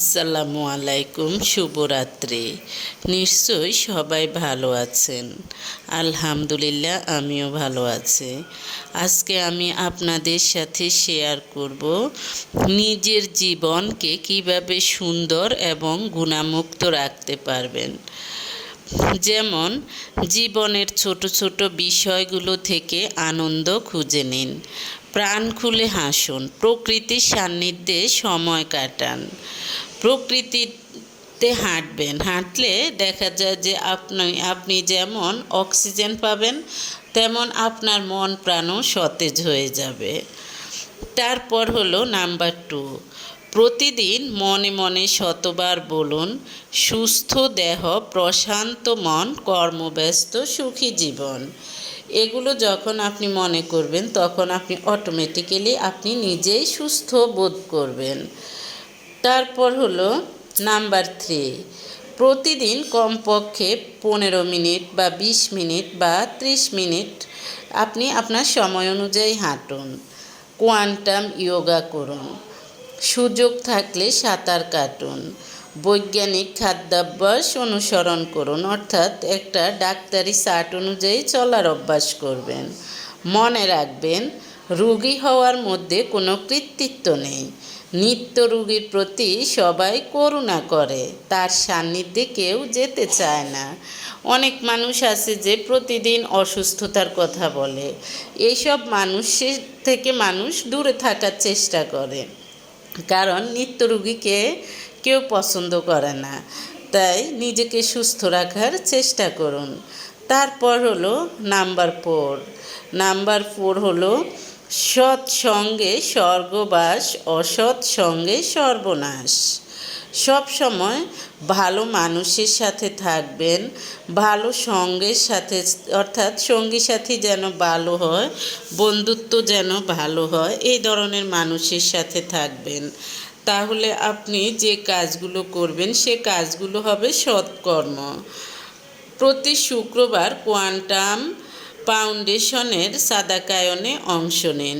আসসালামু আলাইকুম, শুভরাত্রি। নিশ্চয়ই সবাই ভালো আছেন। আলহামদুলিল্লাহ, আমিও ভালো আছি। আজকে আমি আপনাদের সাথে শেয়ার করব নিজের জীবনকে কিভাবে সুন্দর এবং গুণামুক্ত রাখতে পারবেন। যেমন জীবনের ছোট ছোট বিষয়গুলো থেকে আনন্দ খুঁজে নিন, প্রাণ খুলে হাসুন, প্রকৃতির সান্নিধ্যে সময় কাটান। প্রকৃতিতে হাঁটলে দেখা যায় যে আপনি যেমন অক্সিজেন পাবেন, তেমন আপনার মন প্রাণও সতেজ হয়ে যাবে। তারপর হলো নাম্বার 2, প্রতিদিন মনে মনে শতবার বলুন, সুস্থ দেহ, প্রশান্ত মন, কর্মব্যস্ত, সুখী জীবন। এগুলো যখন আপনি মনে করবেন, তখন আপনি অটোমেটিক্যালি আপনি নিজেই সুস্থ বোধ করবেন। তারপর হলো নাম্বার 3, প্রতিদিন কমপক্ষে 15 মিনিট বা 20 মিনিট বা 30 মিনিট আপনি আপনার সময় অনুযায়ী হাঁটুন। কোয়ান্টাম যোগা করুন, সুযোগ থাকলে সাঁতার কাটুন, বৈজ্ঞানিক খাদ্যাভ্যাস অনুসরণ করুন, অর্থাৎ একটা ডাক্তারি চার্ট অনুযায়ী চলার অভ্যাস করবেন। মনে রাখবেন, রোগী হওয়ার মধ্যে কোনো কৃতিত্ব নেই। নিত্য রোগীর প্রতি সবাই করুণা করে, তার সান্নিধ্যে কেউ যেতে চায় না। অনেক মানুষ আছে যে প্রতিদিন অসুস্থতার কথা বলে, এইসব মানুষের থেকে মানুষ দূরে থাকার চেষ্টা করে, কারণ নিত্য রোগীকে কেউ পছন্দ করে না। তাই নিজেকে সুস্থ রাখার চেষ্টা করুন। তারপর হলো নাম্বার 4 হলো সৎসঙ্গে স্বর্গবাস, অসৎ সঙ্গে সর্বনাশ। সব সময় ভালো মানুষের সাথে থাকবেন, ভালো সঙ্গের সাথে, অর্থাৎ সঙ্গী সাথী যেন ভালো হয়, বন্ধুত্ব যেন ভালো হয়, এই ধরনের মানুষের সাথে থাকবেন। তাহলে আপনি যে কাজগুলো করবেন সে কাজগুলো হবে সৎকর্ম। প্রতি শুক্রবার কোয়ান্টাম ফাউন্ডেশনের সাদাকায়নে অংশ নিন।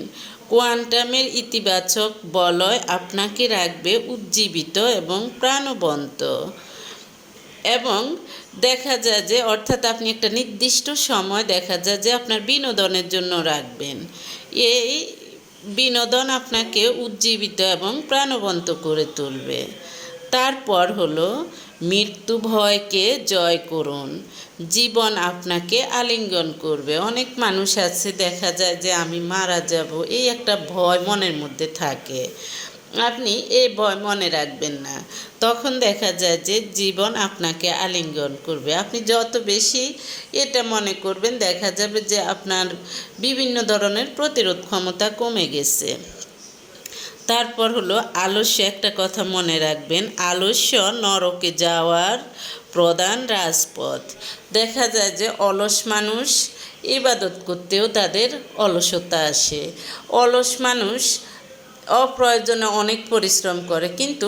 কোয়ান্টামের ইতিবাচক বলয় আপনাকে রাখবে উজ্জীবিত এবং প্রাণবন্ত। এবং দেখা যায় যে, অর্থাৎ আপনি একটা নির্দিষ্ট সময় দেখা যায় যে আপনার বিনোদনের জন্য রাখবেন। এই বিনোদন আপনাকে উজ্জীবিত এবং প্রাণবন্ত করে তুলবে। তারপর হলো মৃত্যু ভয়কে জয় করুন, জীবন আপনাকে আলিঙ্গন করবে। অনেক মানুষ আছে দেখা যায় যে আমি মারা যাব, এই একটা ভয় মনের মধ্যে থাকে। আপনি এই ভয় মনে রাখবেন না, তখন দেখা যায় যে জীবন আপনাকে আলিঙ্গন করবে। আপনি যত বেশি এটা মনে করবেন, দেখা যাবে যে আপনার বিভিন্ন ধরনের প্রতিরোধ ক্ষমতা কমে গেছে। তারপর হলো আলস্য, একটা কথা মনে রাখবেন, আলস্য নরকে যাওয়ার প্রধান রাজপথ। দেখা যায় যে অলস মানুষ ইবাদত করতেও তাদের অলসতা আসে। অলস মানুষ অপ্রয়োজনে অনেক পরিশ্রম করে, কিন্তু